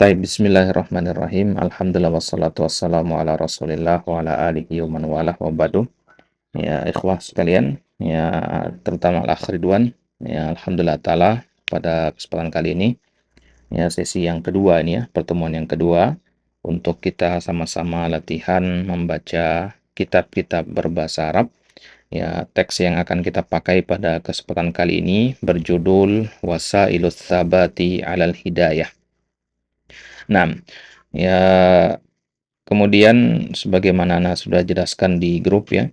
Taib, bismillahirrahmanirrahim. Alhamdulillah wassalatu wassalamu ala Rasulillah wa ala alihi wa man walah wa ba'du. Ya, ikhwah sekalian, ya terutama al-akh Ridwan, ya alhamdulillah taala pada kesempatan kali ini, ya sesi yang kedua ini ya, pertemuan yang kedua untuk kita sama-sama latihan membaca kitab-kitab berbahasa Arab. Ya, teks yang akan kita pakai pada kesempatan kali ini berjudul Wasailus Tsabati 'alal Hidayah. Nah, ya kemudian sebagaimana Ana sudah jelaskan di grup ya,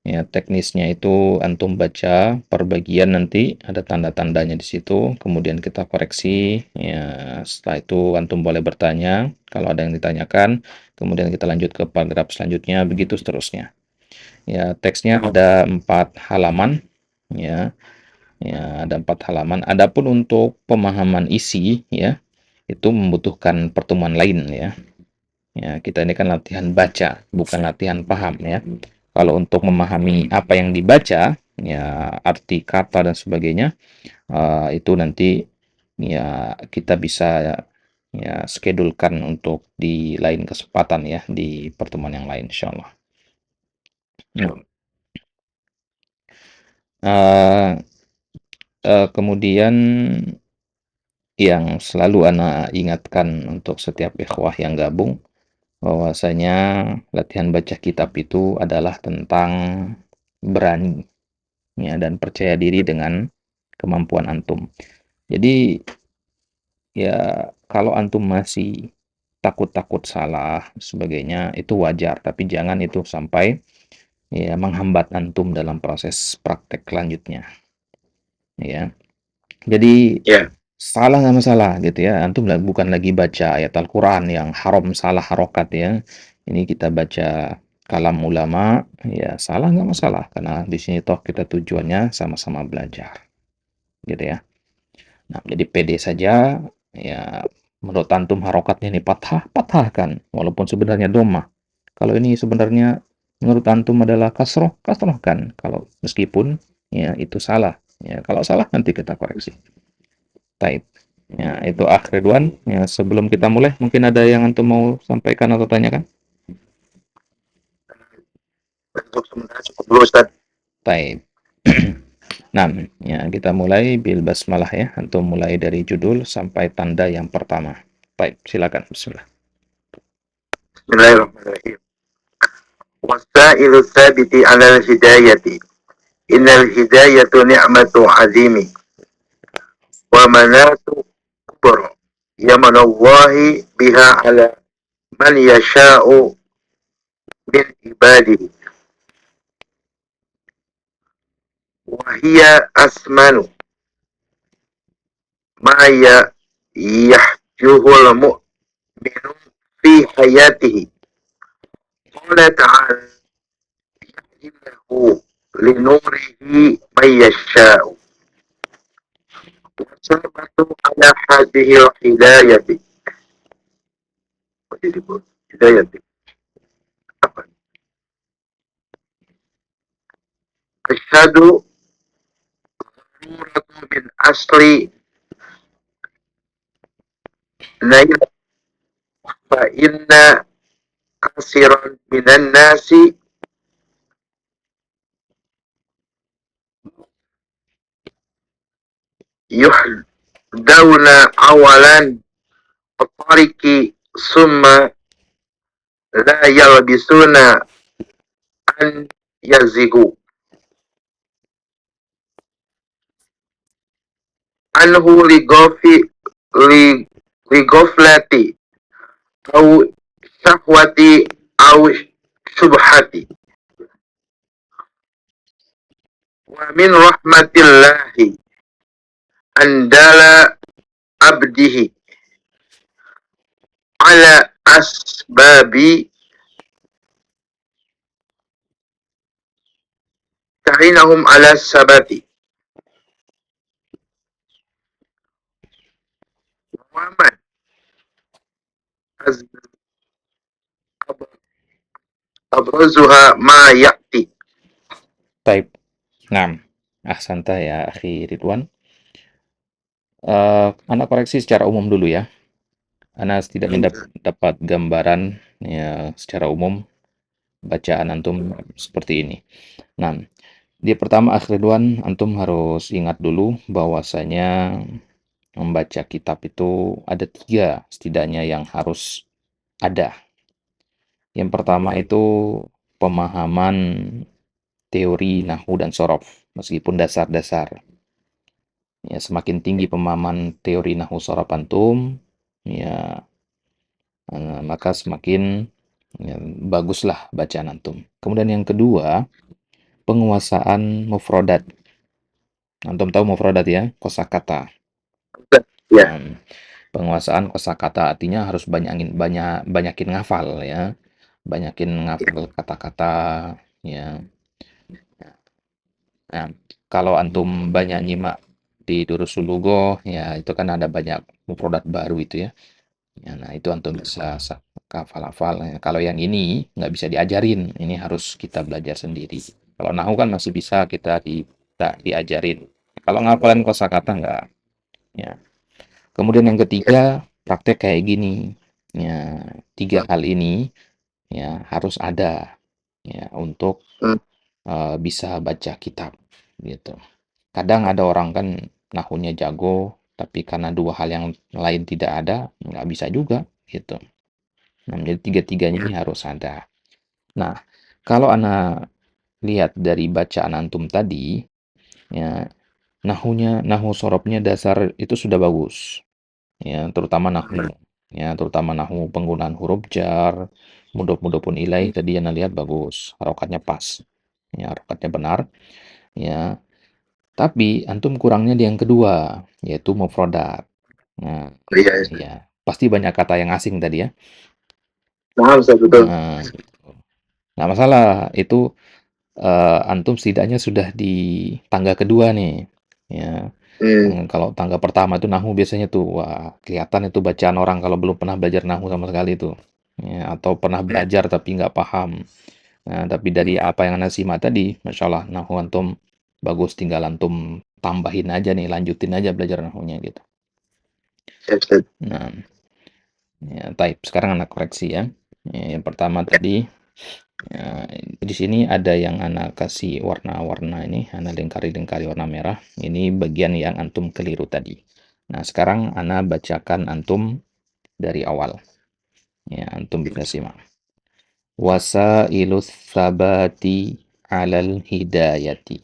ya teknisnya itu antum baca per bagian nanti ada tanda-tandanya di situ, kemudian kita koreksi ya. Setelah itu antum boleh bertanya kalau ada yang ditanyakan, kemudian kita lanjut ke paragraf selanjutnya, begitu seterusnya. Ya, teksnya ada 4 halaman ya. Ya, ada 4 halaman. Adapun untuk pemahaman isi ya, itu membutuhkan pertemuan lain ya. Ya, kita ini kan latihan baca, bukan latihan paham ya. Kalau untuk memahami apa yang dibaca, ya arti kata dan sebagainya, itu nanti ya kita bisa ya schedulekan untuk di lain kesempatan ya, di pertemuan yang lain insyaallah. Ya. Uh, Kemudian yang selalu Ana ingatkan untuk setiap ikhwah yang gabung, bahwasanya latihan baca kitab itu adalah tentang berani ya dan percaya diri dengan kemampuan antum. Jadi ya kalau antum masih takut-takut salah sebagainya itu wajar, tapi jangan itu sampai ya menghambat antum dalam proses praktek selanjutnya ya. Jadi salah nggak masalah gitu ya. Antum bukan lagi baca ayat Al-Quran yang haram salah harokat ya. Ini kita baca kalam ulama, ya salah nggak masalah. Karena di sini toh kita tujuannya sama-sama belajar. Gitu ya. Nah, jadi pede saja, ya menurut antum harokatnya ini patah, patahkan. Walaupun sebenarnya domah. Kalau ini sebenarnya menurut antum adalah kasroh, kasrohkan. Kalau meskipun ya itu salah. Ya, kalau salah nanti kita koreksi. Taib. Ya, itu akhir Ridwan. Ya, sebelum kita mulai, mungkin ada yang antum mau sampaikan atau tanyakan? Untuk sementara cukup dulu Ustaz. Taib. Nah, ya kita mulai bil basmalah ya. Antum mulai dari judul sampai tanda yang pertama. Baik, silakan. Bismillah. Bismillahirrahmanirrahim. Wasailu tsabiti 'alal hidayati. Innal hidayatu ni'matu 'azimi wa manatu kubra. Yamanallahi biha 'ala man yasha'u min ibadihi. Wa hiya asmanu ma yahjuhul mu'minu fi hayatihi. Qala ta'ala innahu linurihi man yasha'u. Wasabatu ala hadhihi hidayati. Kok jadi hidayati? Apa? Asyhadu nuratu min asli nail fa inna kasiran minan nasi yuhdawna awalan tariki summa la yalbisuna an yazigu anhu li ligoflati au syahwati au syubhati wa min rahmatillahi andala abdihi ala asbabi ta'inahum ala sabati waman abrazuha ma ya'ti. Taib. Nah, ahsanta ya akhi Ridwan. Anak koreksi secara umum dulu ya. Ana setidaknya dapat gambaran ya secara umum bacaan antum seperti ini. Nah, di pertama akhir Ridwan antum harus ingat dulu bahwasanya membaca kitab itu ada 3 setidaknya yang harus ada. Yang pertama itu pemahaman teori nahwu dan sorof, meskipun dasar-dasar. Ya, semakin tinggi pemahaman teori nahwu sorof antum, ya maka semakin ya, baguslah bacaan antum. Kemudian yang kedua, penguasaan mufrodat. Antum tahu mufrodat ya, kosakata. Ya. Nah, penguasaan kosakata artinya harus banyakin ngafal ya, banyakin ngafal kata-kata ya. Nah, kalau antum banyak nyimak di Durusul Lugho ya itu kan ada banyak mufrodat baru itu ya. Ya, nah itu antum bisa hafal-hafal. Ya, kalau yang ini nggak bisa diajarin, ini harus kita belajar sendiri. Kalau nahu kan masih bisa kita diajarin. Kalau ngapalan kosakata nggak. Ya. Kemudian yang ketiga, praktek kayak gini. Ya, 3 hal ini ya harus ada ya untuk bisa baca kitab gitu. Kadang ada orang kan nahunya jago, tapi karena 2 hal yang lain tidak ada, nggak bisa juga gitu. Nah, jadi tiga-tiganya ini harus ada. Nah, kalau Ana lihat dari bacaan antum tadi, ya nahu sorobnya dasar itu sudah bagus. Ya, terutama nahu penggunaan huruf jar, mudhof-mudhofun ilaih tadi Ana lihat bagus, harokatnya pas. Ya, harokatnya benar. Ya, tapi antum kurangnya di yang kedua, yaitu mufrodat. Nah, Iya, ya, pasti banyak kata yang asing tadi ya. paham saya betul. Nah, nggak masalah, itu antum setidaknya sudah di tangga kedua nih. Ya, kalau tangga pertama itu nahu biasanya tuh, wah kelihatan itu bacaan orang kalau belum pernah belajar nahu sama sekali itu. Ya, atau pernah belajar tapi nggak paham. Nah, tapi dari apa yang Anda simak tadi, Masya Allah, nahu antum bagus, tinggal antum tambahin aja nih, lanjutin aja belajar nahunya gitu. Ya, Ustaz. Nah, ya, taib. Sekarang anak koreksi ya. Ya, yang pertama tadi, ya, di sini ada yang anak kasih warna-warna ini, anak lingkari-lingkari warna merah. Ini bagian yang antum keliru tadi. Nah, sekarang anak bacakan antum dari awal. Ya, antum bisa simak. Wasailus sabati alal hidayati.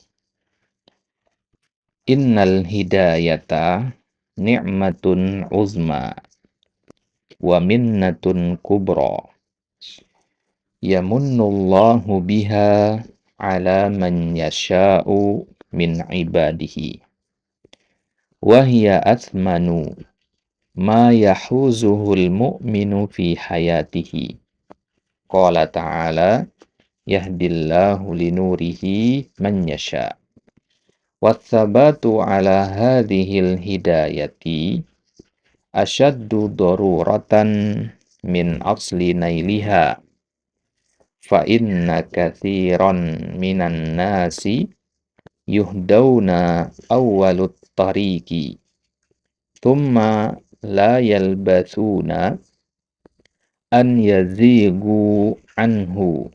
Innal hidayata ni'matun uzma wa minnatun kubra. Yamunnullahu biha ala man yasha'u min ibadihi. Wahia athmanu ma yahuzuhul mu'minu fi hayatihi. Qala ta'ala yahdillahu linurihi man yasha'. Wathabatu ala hadhil hidayati asyaddu daruratan min asli nailiha. Fa inna katsiran minan nasi yuhdawna awwalut tariqi thumma la yalbathuna an yazigu anhu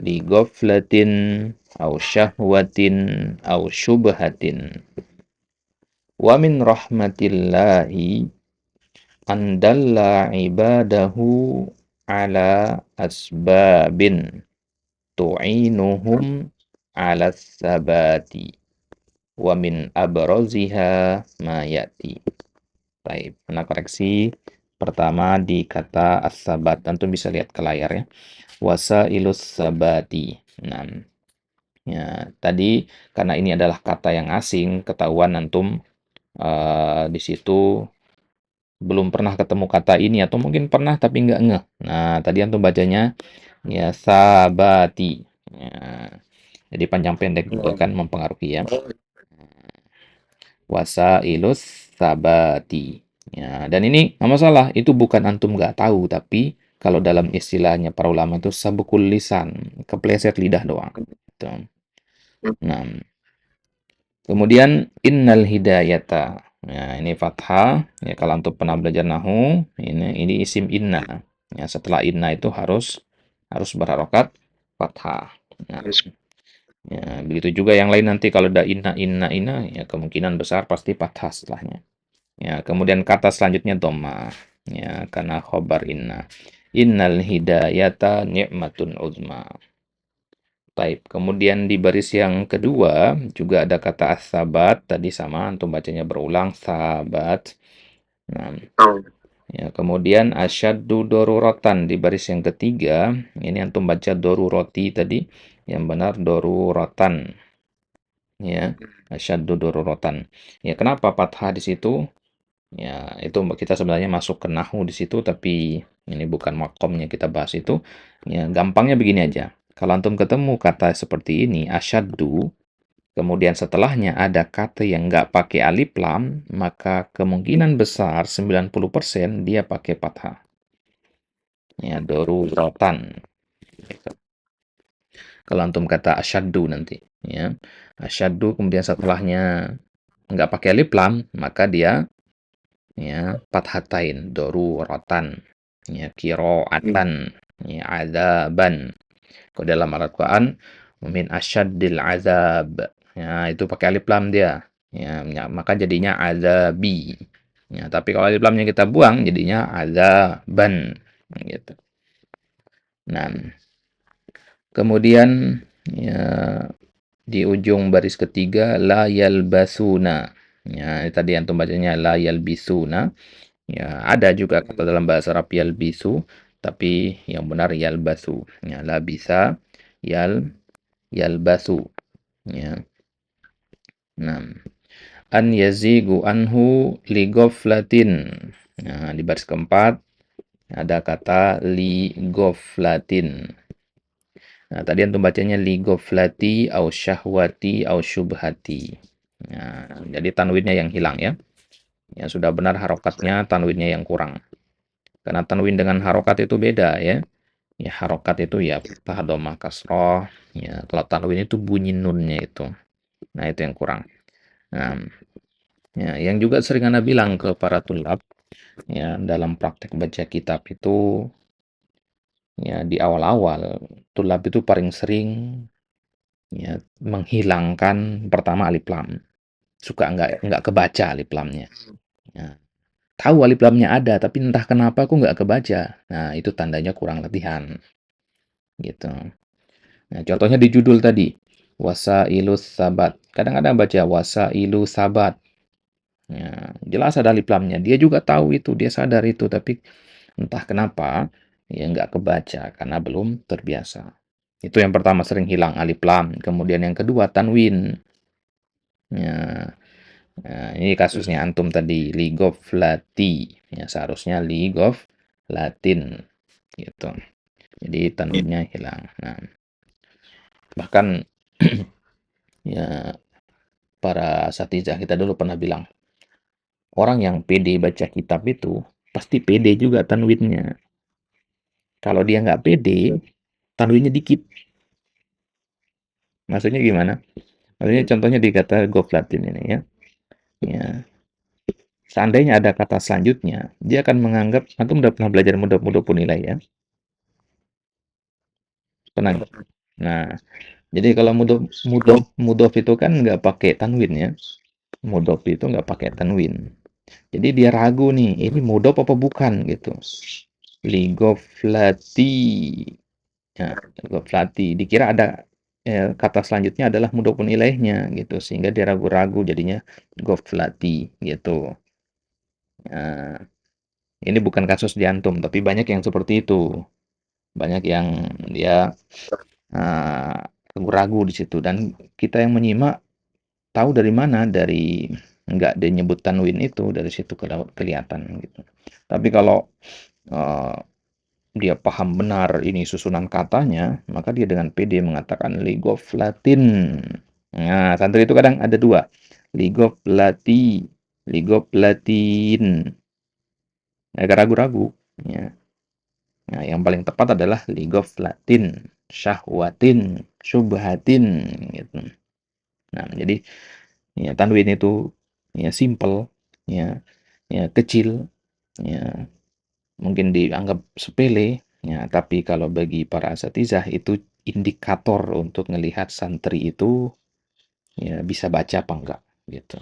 li ghaflatin aw syahwatin aw syubhatin wa min rahmatillahi an dalla ibadahu ala asbabin tu'inuhum ala sabati wa min abraziha ma yati. Baik, nah koreksi pertama di kata as-sabat. Antum bisa lihat ke layar ya. Wasailus sabati. Nah, ya, tadi karena ini adalah kata yang asing, ketahuan antum di situ belum pernah ketemu kata ini atau mungkin pernah tapi nggak ngeh. Nah, tadi antum bacanya ya sabati. Ya, jadi panjang pendek juga kan mempengaruhi ya. Wasailus sabati. Ya, dan ini nggak masalah, itu bukan antum nggak tahu, tapi kalau dalam istilahnya para ulama itu sabukul lisan, kepleset lidah doang. Gitu. Nah, kemudian innal hidayata. Ya, ini fathah. Ya, kalau untuk pernah belajar nahu, ini isim inna. Ya, setelah inna itu harus berharokat fathah. Nah, ya, begitu juga yang lain nanti kalau ada inna, ya kemungkinan besar pasti fathah setelahnya. Ya, kemudian kata selanjutnya dhamma. Ya, karena khobar inna. Innal hidayata ni'matun uzma. Baik, kemudian di baris yang kedua juga ada kata as-sabat, tadi sama antum bacanya berulang sabat. Nah, ya, kemudian asyaddu doruratan di baris yang ketiga, ini antum baca doruroti tadi, yang benar doruratan, ya, asyaddu doruratan. Ya, kenapa fathah di situ? Ya, itu kita sebenarnya masuk ke nahu di situ, tapi ini bukan makomnya kita bahas itu. Ya, gampangnya begini aja. Kalau antum ketemu kata seperti ini, asyaddu, kemudian setelahnya ada kata yang nggak pakai alif lam, maka kemungkinan besar 90% dia pakai fathah. Ya, rotan. Kalau antum kata asyaddu nanti, ya. Asyaddu kemudian setelahnya nggak pakai alif lam, maka dia ya fathatain rotan. Ya, kiroatan, ya, azaban. Kalau dalam Al-Quran, min asyaddil azab. Ya, itu pakai alif lam dia. Ya, maka jadinya azabi. Ya, tapi kalau alif lamnya kita buang, jadinya azaban. Gitu. Nah, kemudian ya, di ujung baris ketiga, la yalbasuna. Ya, tadi yang bacanya la yalbisuna. Ya, ada juga kata dalam bahasa Arab yalbisu, tapi yang benar yalbasu. Ya, la bisa yalbasu. Ya. Nah, an yazigu anhu li ghaflatin. Nah, di baris keempat ada kata li ghaflatin. Nah, tadi antum bacanya li ghaflati au syahwati au syubhati. Nah, jadi tanwinnya yang hilang ya. Ya sudah benar harokatnya, tanwinnya yang kurang. Karena tanwin dengan harokat itu beda ya. Ya harokat itu ya fathah, dhammah, kasroh. Ya, kalau tanwin itu bunyi nunnya itu. Nah, itu yang kurang. Nah, ya, yang juga sering Anda bilang ke para tulab, ya, dalam praktek baca kitab itu, ya, di awal-awal, tulab itu paling sering, ya, menghilangkan pertama alif lam. Suka nggak kebaca alif lamnya. Ya, tahu alif lamnya ada, tapi entah kenapa aku nggak kebaca. Nah, itu tandanya kurang latihan. Gitu. Nah, contohnya di judul tadi, Wasailus Sabat. Kadang-kadang baca Wasailu Sabat. Ya, jelas ada alif lamnya. Dia juga tahu itu, dia sadar itu, tapi entah kenapa ya nggak kebaca karena belum terbiasa. Itu yang pertama sering hilang alif lam. Kemudian yang kedua tanwin. Ya, nah, ini kasusnya antum tadi League of Lati. Ya, seharusnya League of Latin gitu. Jadi tanwinnya hilang. Nah, bahkan ya para satijah kita dulu pernah bilang, orang yang pede baca kitab itu pasti pede juga tanwinnya. Kalau dia nggak pede, tanwinnya dikit. Maksudnya gimana? Maksudnya contohnya di kata goflatin ini ya. Ya, seandainya ada kata selanjutnya, dia akan menganggap, antum udah pernah belajar mudhof nilai ya? Pernah nggak? Nah, jadi kalau mudhof itu kan nggak pakai tanwin ya. Mudhof itu nggak pakai tanwin. Jadi dia ragu nih, ini mudhof apa bukan gitu. Ligoflati. Ya, ligoflati. Dikira ada kata selanjutnya adalah mudhof ilaihnya gitu, sehingga dia ragu-ragu jadinya goflati gitu. Nah, ini bukan kasus di antum, tapi banyak yang seperti itu. Banyak yang dia uh, ragu-ragu di situ, dan kita yang menyimak tahu dari mana, dari nggak dia nyebut tanwin itu, dari situ kelihatan gitu. Tapi kalau uh, dia paham benar ini susunan katanya, maka dia dengan pede mengatakan ligoflatin. Nah, santri itu kadang ada dua, ligoflati, ligoflatin. Agak ragu-ragu. Ya. Nah, yang paling tepat adalah ligoflatin, syahwatin, syubhatin, gitu. Nah, jadi ya tanwin itu ya simple. ya, ya kecil, ya mungkin dianggap sepele, ya tapi kalau bagi para asatizah itu indikator untuk ngelihat santri itu ya bisa baca apa enggak gitu.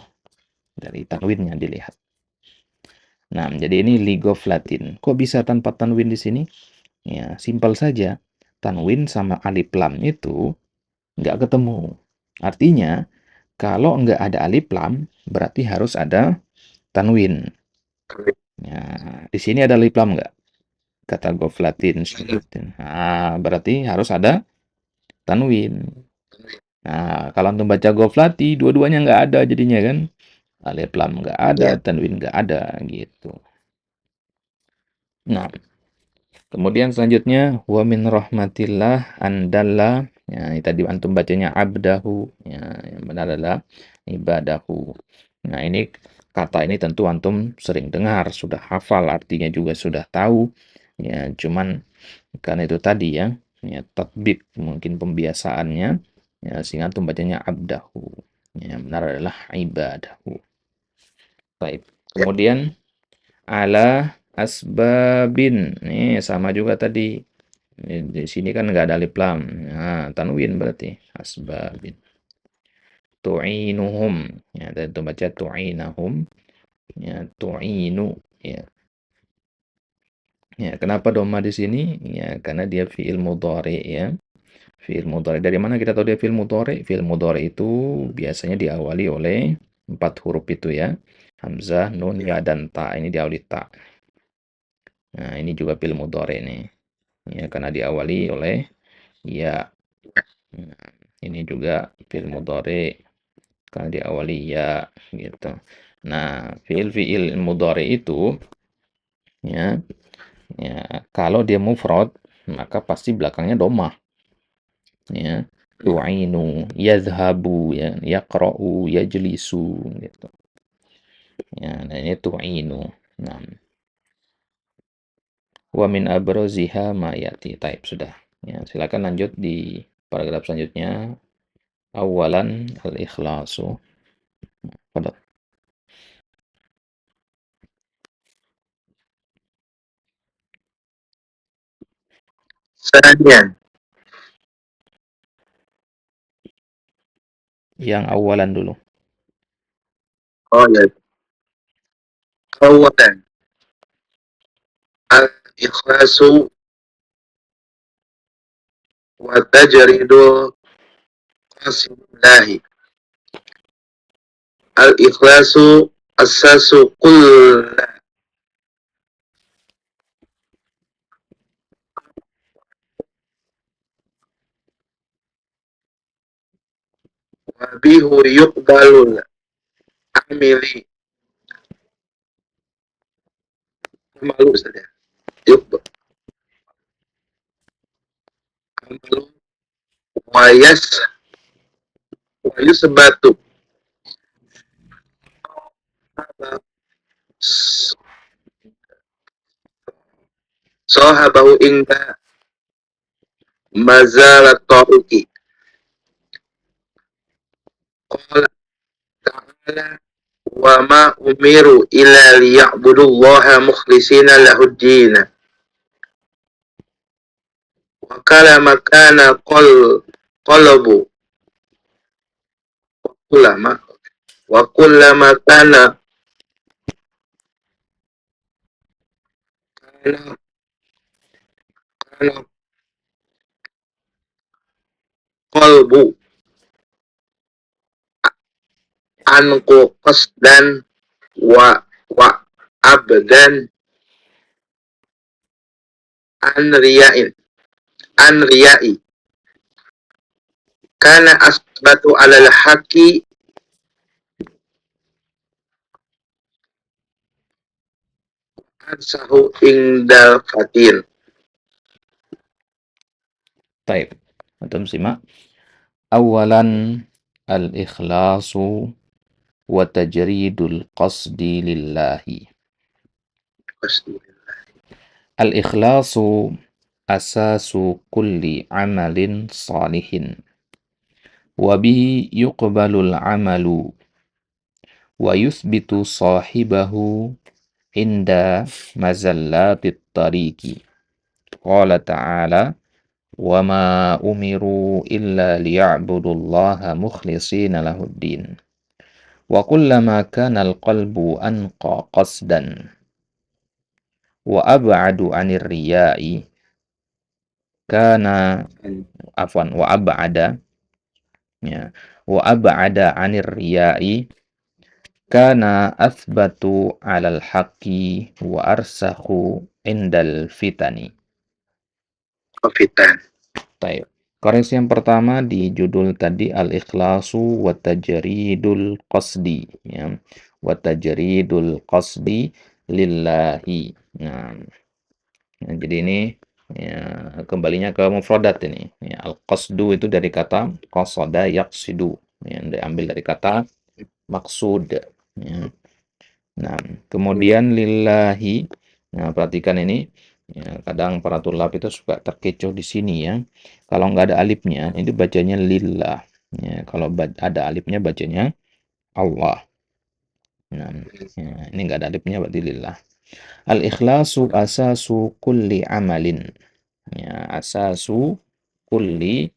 Dari tanwinnya dilihat. Nah, jadi ini League of Latin. Kok bisa tanpa tanwin di sini? Ya, simpel saja. Tanwin sama alif lam itu nggak ketemu. Artinya, kalau nggak ada alif lam, berarti harus ada tanwin. Ya, di sini ada alif lam nggak? Kata Goflatin, Syalatin. Nah, berarti harus ada tanwin. Nah, kalau antum baca Goflati, dua-duanya nggak ada jadinya kan. Alif lam nggak ada, Ya. tanwin nggak ada gitu. Nah, kemudian selanjutnya wa min rahmatillah andalla, ya ini tadi antum bacanya abdahu, ya yang benar adalah ibadahu. Nah, ini kata ini tentu antum sering dengar, sudah hafal artinya juga sudah tahu. Ya, cuman karena itu tadi ya, ya tatbik mungkin pembiasaannya ya sehingga antum bacanya abdahu. Ya, yang benar adalah ibadahu. Baik. Ya. Kemudian ala asbabin. Nih sama juga tadi. Di sini kan nggak ada alif lam. Nah, tanwin berarti asbabin. Tu'inuhum. Ya, dan itu baca tu'inahum. Ya, tu'inu. Ya. Ya, kenapa doma di sini? Ya, karena dia fi'il mudhari ya. Fi'il mudhari. Dari mana kita tahu dia fi'il mudhari? Fi'il mudhari itu biasanya diawali oleh 4 huruf itu ya. Hamzah, nun, ya, dan ta. Ini diawali ta. Nah, ini juga fi'il mudhari nih. Ya, karena diawali oleh ya. Nah, ini juga fi'il mudhari karena diawali ya gitu. Nah, fi'il mudhari itu ya, ya kalau dia mufrad maka pasti belakangnya domah ya. Tu'inu, yadhhabu ya, yaqra'u, yajlisu gitu. Ya, nah ini tu'inu. Nah, wa min abraziha ma yati. Taib sudah. Ya, silakan lanjut di paragraf selanjutnya. Awalan al-ikhlasu. Pada ثانيا. yang awalan dulu. Oh ya. أولا الإخلاص وتجريد قصد الله. الإخلاص أساس كل وبه يقبل العمل عمل يقبل عمل ويس ويثبت صاحبه عند مزال الطريق. قال تعالى وما أمروا إلا ليعبدوا الله مخلصين له الدين وكلما كان قلب وكلما كان كان قلب عنق قصدا وأبدا عن رياء كان أثبت على الحق أنسه عند الفتين. Taib. Antum simak. Awalan al-ikhlasu wa tajridul qasdi lillahi. Al-ikhlasu asasu kulli amalin salihin. Wa bihi yuqbalul amalu wa yusbitu sahibahu inda mazallatit tariqi. Qala ta'ala wa ma umiru illa liya'budullaha mukhlishina lahuddin. Wa kullama kana al-qalbu anqa qasdan wa ab'adu 'anir riya'i kana wa ab'ada ya wa ab'ada 'anir riya'i kana athbatu 'alal haqqi wa arsakhu indal fitani. Fitan. Taib. Koreksi yang pertama di judul tadi al-ikhlasu wa tajridul qasdi ya. Wa tajridul qasdi lillahi. Nah, jadi ini ya, kembalinya ke mufradat ini. Ya, al-qasdu itu dari kata qasada yaqsidu yang diambil dari kata maksud. Ya. Nah, kemudian lillahi. Nah, perhatikan ini. Ya, kadang para tulab itu suka terkecoh di sini ya. Kalau nggak ada alifnya, itu bacanya lillah. Ya, kalau ada alifnya bacanya Allah. Nah, ya, ini nggak ada alifnya berarti lillah. Al-ikhlasu asasu kulli amalin. Ya, asasu kulli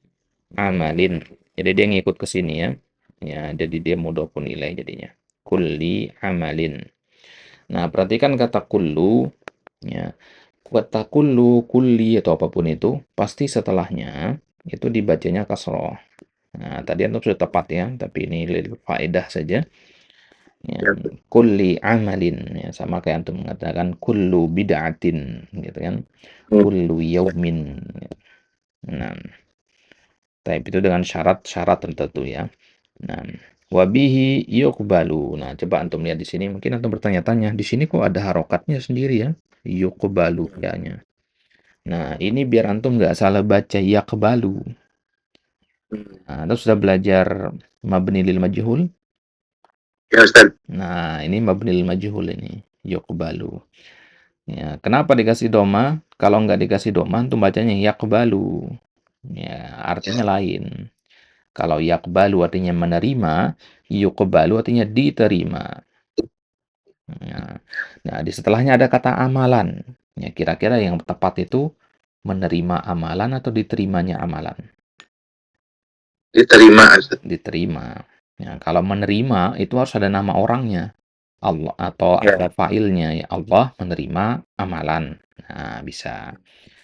amalin. Jadi dia ngikut ke sini ya. Ya, jadi dia mudhofun ilaih jadinya. Kulli amalin. Nah, perhatikan kata kullu ya. Kata kullu, kulli atau apapun itu pasti setelahnya itu dibacanya kasroh. Nah, tadi antum sudah tepat ya, tapi ini lil faedah saja. Ya, Ya. kulli amalin ya sama kayak antum mengatakan kullu bid'atin gitu kan. Kullu yaumin. Nah, type itu dengan syarat-syarat tertentu ya. Nah, wabihi yuqbalu. Nah, coba antum lihat di sini. Mungkin antum bertanya-tanya, di sini kok ada harokatnya sendiri ya? Yuqbalu ya. Nah, ini biar antum nggak salah baca yaqbalu. Nah, antum sudah belajar mabni lil majhul? Ya Ustaz. Nah, ini mabni lil majhul ini. Yuqbalu. Ya, kenapa dikasih doma? Kalau nggak dikasih doma, antum bacanya yaqbalu. Ya, artinya lain. Kalau yakbalu artinya menerima, yuqbalu artinya diterima. Ya. Nah, di setelahnya ada kata amalan. Ya, kira-kira yang tepat itu menerima amalan atau diterimanya amalan? Diterima Ustaz. Diterima. Ya, kalau menerima itu harus ada nama orangnya. Allah atau ada failnya ya Allah menerima amalan. Nah, bisa.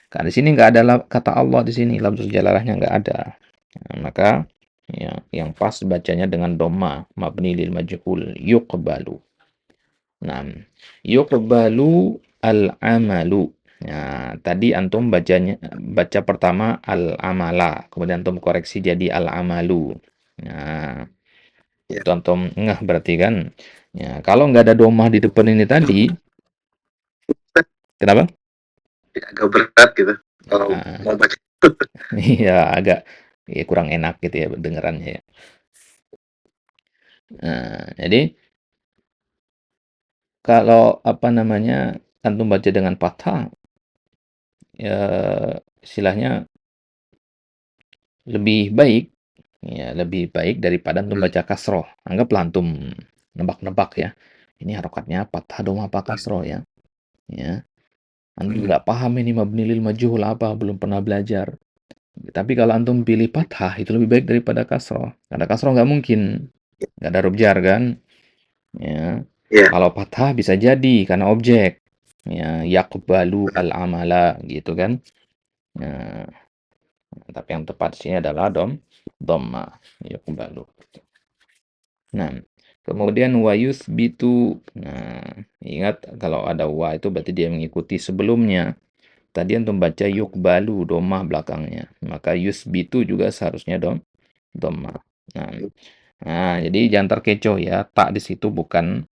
Karena di sini nggak ada kata Allah di sini, lafzul jalalahnya nggak ada. Nah, maka ya, yang pas bacanya dengan doma mabni lil majhul yuqbalu. Nah, yuqbalu al-amalu. Nah, tadi antum baca pertama al-amala, kemudian antum koreksi jadi al-amalu. Nah, Ya. itu antum ngeh berarti kan. Ya, kalau nggak ada domah di depan ini tadi, kenapa? Agak berat gitu kalau Nah, mau baca. iya agak ya, kurang enak gitu ya dengarannya ya. Nah, jadi kalau apa namanya antum baca dengan fathah ya istilahnya lebih baik ya lebih baik daripada antum baca kasroh. Anggaplah antum nebak-nebak ya. Ini harokatnya fathah doma apa kasroh ya. Ya. Antum nggak paham ini mabni lil majhul apa, belum pernah belajar. Tapi kalau antum pilih fathah itu lebih baik daripada kasroh. Karena kasroh nggak mungkin, nggak ada huruf jar kan. Ya. Ya. Kalau fathah bisa jadi karena objek. Ya, yaqbalu al-amala gitu kan. Ya, tapi yang tepat sini adalah dhamma yaqbalu. Nah, kemudian wa yuthbitu. Nah, ingat kalau ada wa itu berarti dia mengikuti sebelumnya. Tadi antum baca yuqbalu dhammah belakangnya. Maka yusbitu juga seharusnya dhammah. Nah, jadi jangan terkecoh ya. Tak di situ bukan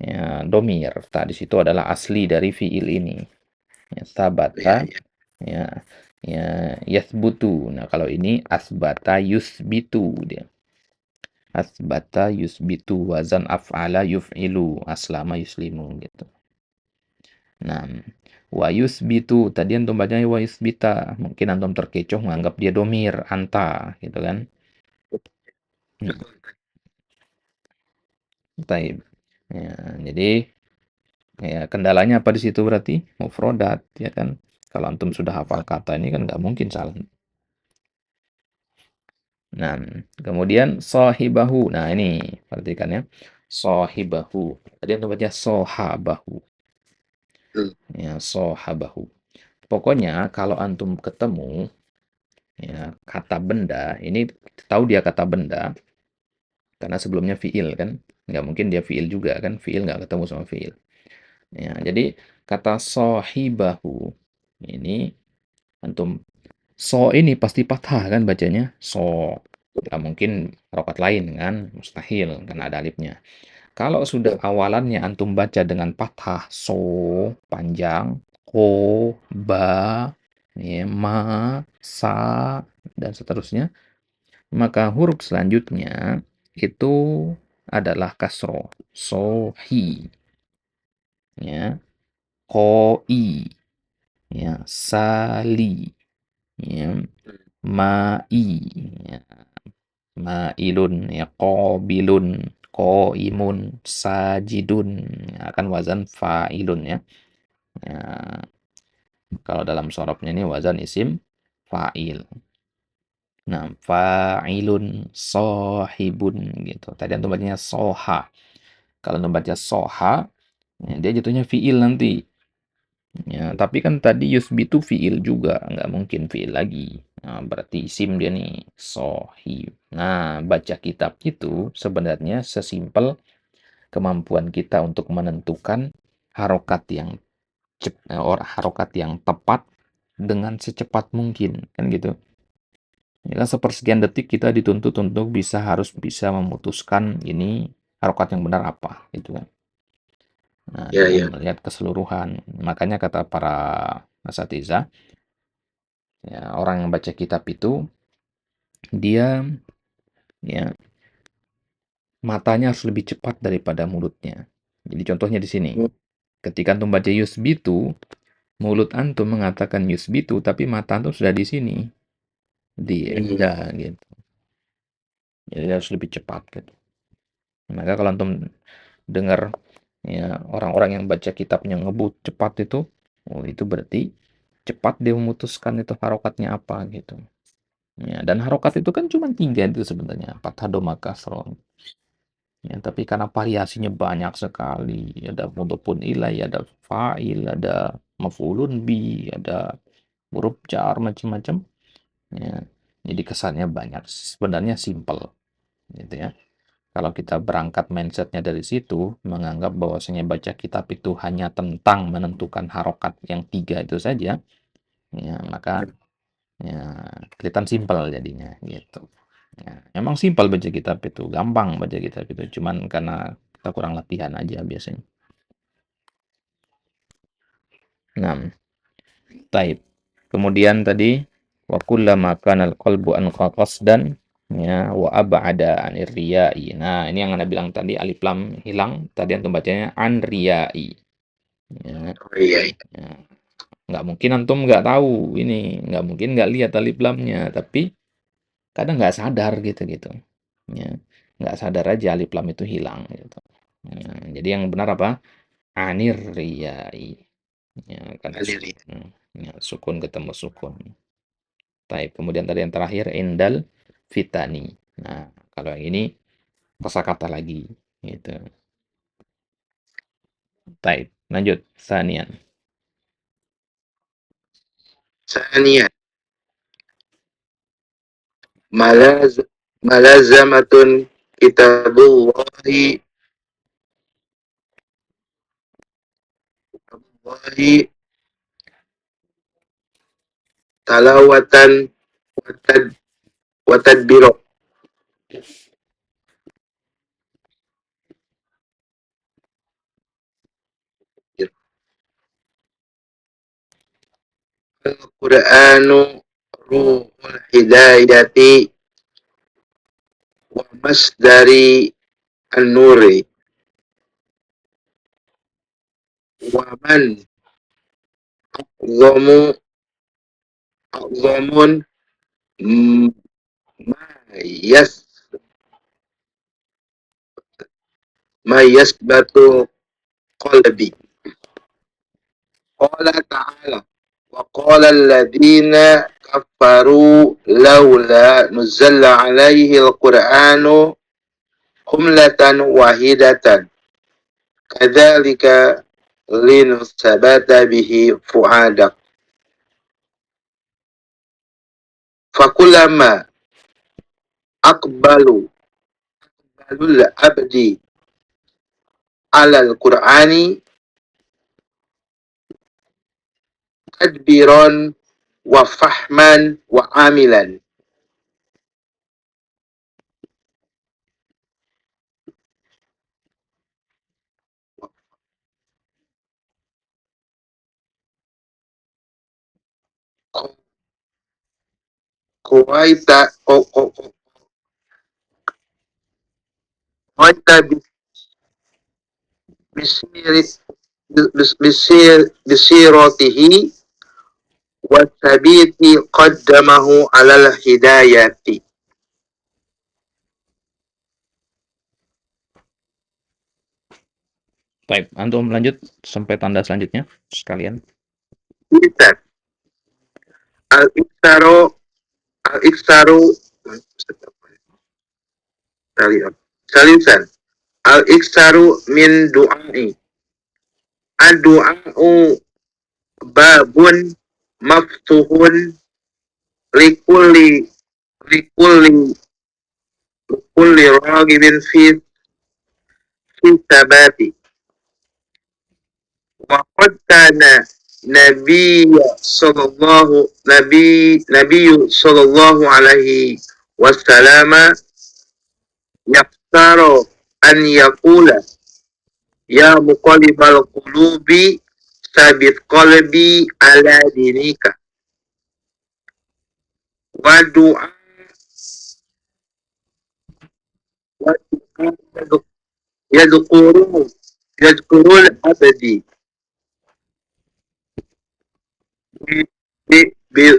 ya, domir. Tak di situ adalah asli dari fiil ini. Ya, Ya, sabata ya. ya ya yathbutu. Nah, kalau ini asbata yusbitu dia. Asbata yusbitu wazan af'ala yuf'ilu aslama yuslimu gitu. Nah, wa yusbitu tadi antum bacanya wa yusbita. Mungkin antum terkecoh menganggap dia domir anta gitu kan. Hmm. Taib. Ya, jadi ya kendalanya apa di situ berarti? Mufrodat, ya kan? Kalau antum sudah hafal kata ini kan nggak mungkin salah. Nah, kemudian sohibahu. Nah, ini perhatikan ya. Sohibahu. Tadi antum baca sohabahu. Hmm. Ya, sohabahu. Pokoknya kalau antum ketemu ya kata benda, ini tahu dia kata benda karena sebelumnya fiil kan. Nggak mungkin dia fiil juga kan. Fiil nggak ketemu sama fiil. Ya, jadi kata sohibahu ini antum so ini pasti patah kan bacanya so. Nggak mungkin harokat lain kan, mustahil karena ada alifnya. Kalau sudah awalannya antum baca dengan fathah so panjang, ko, ba, ya, ma, sa dan seterusnya, maka huruf selanjutnya itu adalah kasro. Sohi, ya, koi, ya, sali, ya, mai, ya, mailun, ya, qabilun, qaimun, sajidun, ya, kan wazan fa'ilun ya. Ya, kalau dalam sorobnya ini wazan isim fa'il. Nah, fa'ilun, sohibun gitu. Tadi antum bacanya soha. Kalau antum baca soha, ya, dia jatuhnya fi'il nanti. Ya, tapi kan tadi yusbitu fi'il juga, nggak mungkin fi'il lagi. Nah, berarti isim dia nih, sohib. Nah, baca kitab itu sebenarnya sesimpel kemampuan kita untuk menentukan harokat yang harokat yang tepat dengan secepat mungkin, kan gitu. Ya kan sepersekian detik kita dituntut untuk harus bisa memutuskan ini harokat yang benar apa, gitu kan. Nah, Ya, dengan ya. melihat keseluruhan. Makanya kata para asatidzah, ya, orang yang baca kitab itu dia ya matanya harus lebih cepat daripada mulutnya. Jadi contohnya di sini. Hmm. Ketika antum baca yusbitu, mulut antum mengatakan yusbitu, tapi mata antum sudah di sini, di Hmm. enda gitu. Jadi harus lebih cepat gitu. Maka kalau antum dengar ya orang-orang yang baca kitabnya ngebut cepat itu, oh itu berarti cepat dia memutuskan itu harokatnya apa gitu. Ya, dan harokat itu kan cuma tiga itu sebenarnya, fathah, dhamma, kasroh. Ya, tapi karena variasinya banyak sekali, ada mudhofun ilai, ada fa'il, ada maf'ulun bi, ada huruf jar macam-macam. Ya, jadi kesannya banyak. Sebenarnya simple, gitu ya. Kalau kita berangkat mindsetnya dari situ, menganggap bahwasanya baca kitab itu hanya tentang menentukan harokat yang tiga itu saja, ya maka ya kelihatan simpel jadinya gitu. Ya, emang simpel baca kitab itu, gampang baca kitab itu, cuman karena kita kurang latihan aja biasanya. Nah, taib. Kemudian tadi wa kullama kana al-qalbu anqa qasdan ya wa ab'ada anir riya'i. Nah, ini yang Anda bilang tadi alif lam hilang, tadi antum bacanya an riya'i. Ya, Oh, iya, iya. ya. Nggak mungkin antum nggak tahu ini, nggak mungkin nggak lihat alif lamnya, tapi kadang nggak sadar gitu-gitu. Ya, nggak sadar aja alif lam itu hilang gitu. Ya, jadi yang benar apa? Anir riya'i. Ya, karena Alir, ya. ya, sukun ketemu sukun. Taib. Kemudian tadi yang terakhir indal fitani. Nah, kalau yang ini kosakata lagi gitu. Taib. Lanjut sanian. Saniya, malaz malazamatun kitabullahi Allahi talawatan watad watadbiro. Al-Qur'anu ruhul hidayati wa masdari an-nuri wa man a'zamu a'zamun ma yas ma yasbatu qalbi. Qala ta'ala wa qala alladhina kafaru laula nuzalla alaihi al-Qur'anu jumlatan wahidatan kadzalika linusabata bihi fuadak. Fakullama aqbalu alul abdi alal Qur'ani tadbiran wa fahman wa amilan. Kuwaita kuwaita bisiri bisiratihi wa tabiti qaddamahu alal hidayati. Baik, antum lanjut sampai tanda selanjutnya sekalian. Lisan al-iktaru al-iktaru salisan al-iktaru min du'ai ad-du'a'u babun maftuhun likulli likulli kulli ragibin fi sabati. Wa qad kana Nabi sallallahu alaihi wasallam yaqtaru an yaqula ya muqallibal qulubi sabit qalbi ala dinika. Wa du'a wa yadhkuru yadhkurul abdi bi bi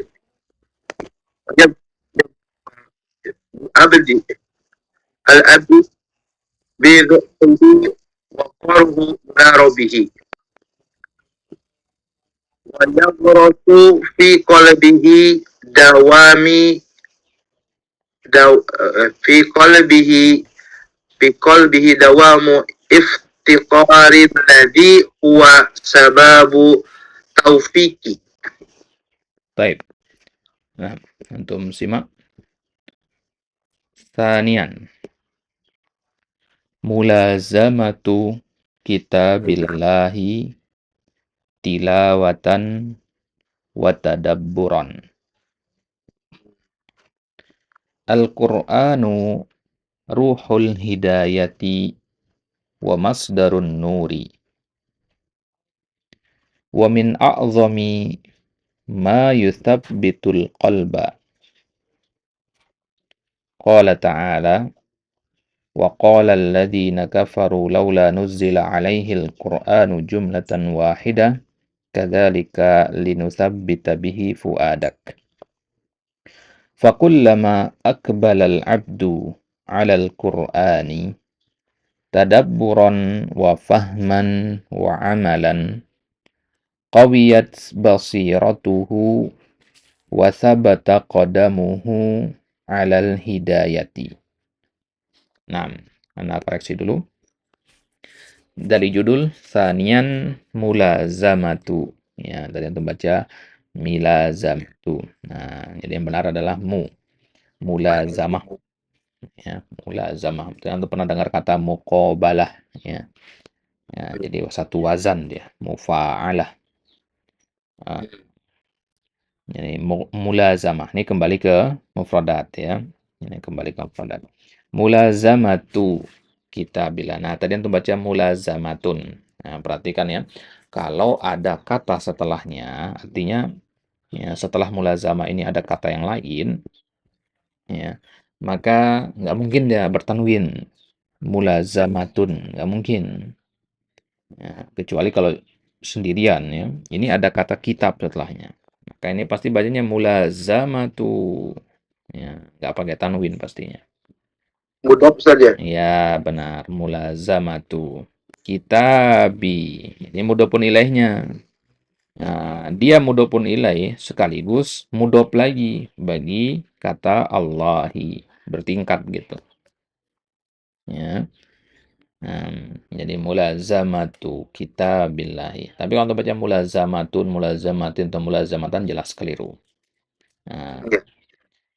abdi al abdi bi dhuhri wa qarhu rabihi wa yaghrasu fi qalbihi dawami fi qalbihi dawamu iftiqari alladhi huwa sababu taufiki. Baik. Nah, antum simak. Tsanian. Mulazamatu kitabillahi tilawatan wa tadabburan. Al-Qur'anu ruhul hidayati wa masdarun nuri. Wa min a'zami ma yuthabbitul qalba. Qala ta'ala wa qala alladhina kafaru laula nuzzila alaihi al-Qur'anu jumlatan wahidah kadzalika linuthabbita bihi fuadak. Fakullama aqbala al-'abdu 'ala al-Qur'ani tadabburan wa fahman wa 'amalan qawiyat basiratuhu wa thabata qadamuhu 'alal hidayati. Nah, anda koreksi dulu. Dari judul Tsanian mulazamatu. Ya, tadi antum baca milazamatu. Nah, jadi yang benar adalah mulazamah. Ya, mulazamah. Antum pernah dengar kata muqabalah, ya. Ya, jadi satu wazan dia, mufa'alah. Jadi mulazamah. Ini kembali ke mufradat, ya. Ini kembali ke mufradat. Mulazamatu kitabillah. Nah, tadi antum baca mulazamatun. Nah, perhatikan ya. Kalau ada kata setelahnya, artinya ya, setelah mulazamah ini ada kata yang lain, ya, maka nggak mungkin dia bertanwin mulazamatun, nggak mungkin. Ya, kecuali kalau sendirian ya. Ini ada kata kitab setelahnya. Maka ini pasti bacanya mulazamatu. Ya, nggak pakai tanwin pastinya. Mudhaf Ustaz ya? Ya, benar. Mulazamatu kitabi. Ini mudhofun ilaihnya. Nah, dia mudhofun ilaih sekaligus mudhof lagi bagi kata Allahi. Bertingkat gitu. Ya. Jadi mulazamatu kitabillahi. Tapi kalau baca mulazamatun, mulazamatin atau mulazamatan jelas keliru. Nah, Iya.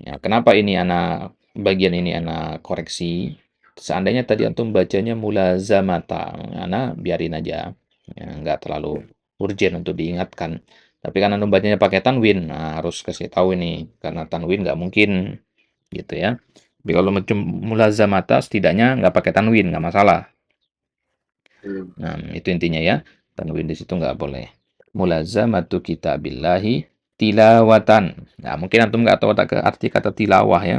ya, kenapa ini anak bagian ini anak koreksi? Seandainya tadi antum bacanya mulazamata, anak biarin aja, ya, nggak terlalu urgent untuk diingatkan. Tapi kan antum bacanya pakai tanwin, nah, harus kasih tahu ini karena tanwin nggak mungkin gitu ya. Tapi kalau macam mulazamata setidaknya nggak pakai tanwin nggak masalah. Hmm. Nah, itu intinya ya. Tanwin di situ nggak boleh. Mulazamatu kitabillahi tilawatan. Nah, mungkin antum nggak tahu tak ke arti kata tilawah ya.